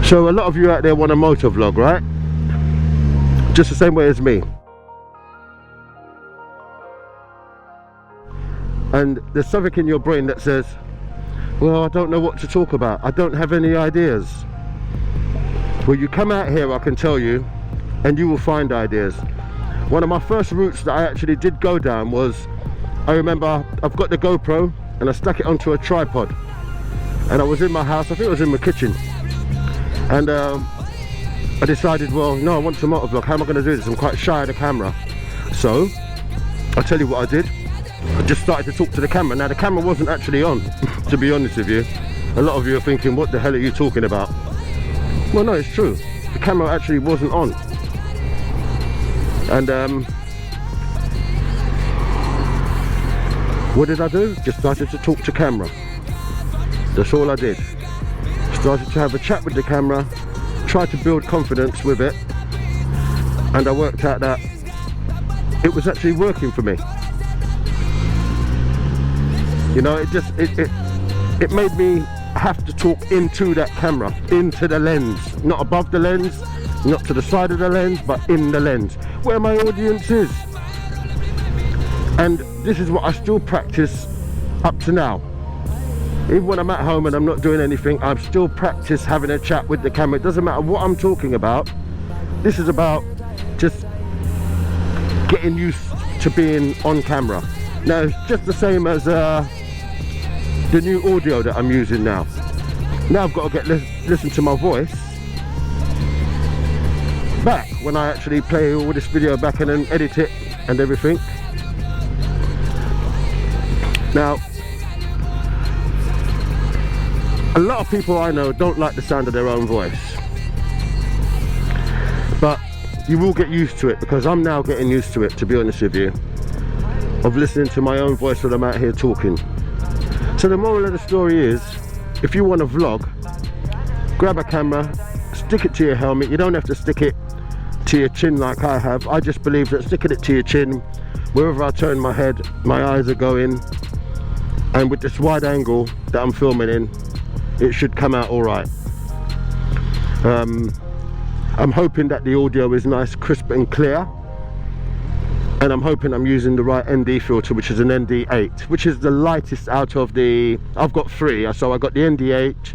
So a lot of you out there want a motor vlog, right? Just the same way as me. And there's something in your brain that says, well, I don't know what to talk about. I don't have any ideas. Well, you come out here, I can tell you, and you will find ideas. One of my first routes that I actually did go down was, I remember I've got the GoPro and I stuck it onto a tripod. And I was in my house, I think it was in my kitchen. And I decided, well, no, I want to motovlog. How am I going to do this? I'm quite shy of the camera. So, I'll tell you what I did. I just started to talk to the camera. Now, the camera wasn't actually on, to be honest with you. A lot of you are thinking, what the hell are you talking about? Well, no, it's true. The camera actually wasn't on. And what did I do? Just started to talk to camera. That's all I did. Started to have a chat with the camera, tried to build confidence with it, and I worked out that it was actually working for me. You know, it made me have to talk into that camera, into the lens, not above the lens, not to the side of the lens, but in the lens, where my audience is. And this is what I still practice up to now. Even when I'm at home and I'm not doing anything, I still practice having a chat with the camera. It doesn't matter what I'm talking about. This is about just getting used to being on camera. Now, it's just the same as the new audio that I'm using now. Now I've got to listen to my voice back when I actually play all this video back and then edit it and everything. Now, a lot of people I know don't like the sound of their own voice, but you will get used to it, because I'm now getting used to it, to be honest with you, of listening to my own voice when I'm out here talking. So the moral of the story is, if you want to vlog, grab a camera, stick it to your helmet. You don't have to stick it to your chin like I have. I just believe that sticking it to your chin, wherever I turn my head, my eyes are going, and with this wide angle that I'm filming in, it should come out all right. I'm hoping that the audio is nice, crisp and clear, and I'm hoping I'm using the right ND filter, which is an ND8, which is the lightest out of the, I've got three, so I got the ND8,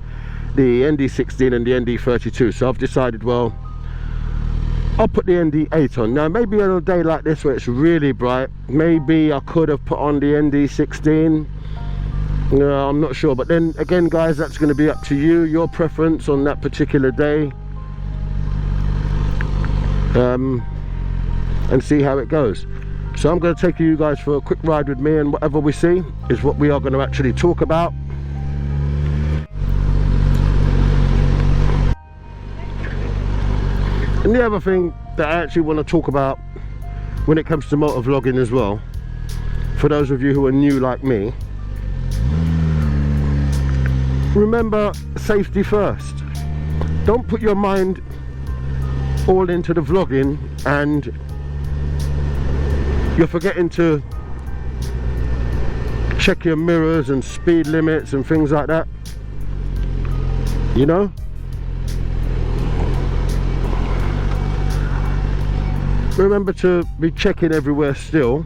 the ND16 and the ND32. So I've decided, well, I'll put the ND8 on. Now maybe on a day like this where it's really bright, maybe I could have put on the ND16. No, I'm not sure, but then again, guys, that's going to be up to you, your preference on that particular day, and see how it goes. So I'm going to take you guys for a quick ride with me, and whatever we see is what we are going to actually talk about. And the other thing that I actually want to talk about when it comes to motovlogging as well, for those of you who are new like me, remember safety first. Don't put your mind all into the vlogging and you're forgetting to check your mirrors and speed limits and things like that, you know. Remember to be checking everywhere still,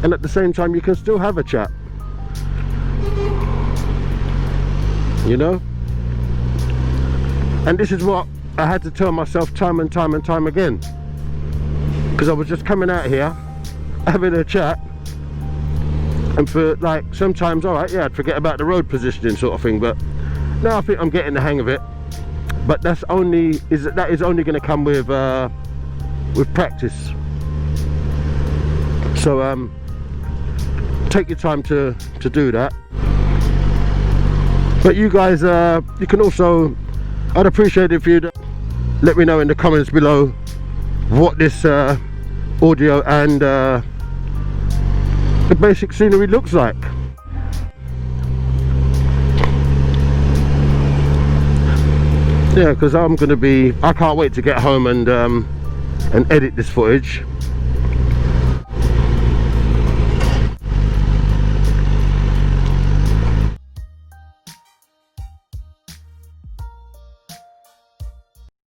and at the same time you can still have a chat, you know. And this is what I had to tell myself time and time and time again, because I was just coming out here having a chat, and for like sometimes, all right, yeah, I'd forget about the road positioning sort of thing, but now I think I'm getting the hang of it. But that is only going to come with practice. So take your time to do that. But you guys, you can also, I'd appreciate it if you'd let me know in the comments below what this audio and the basic scenery looks like. Yeah, because I can't wait to get home and edit this footage.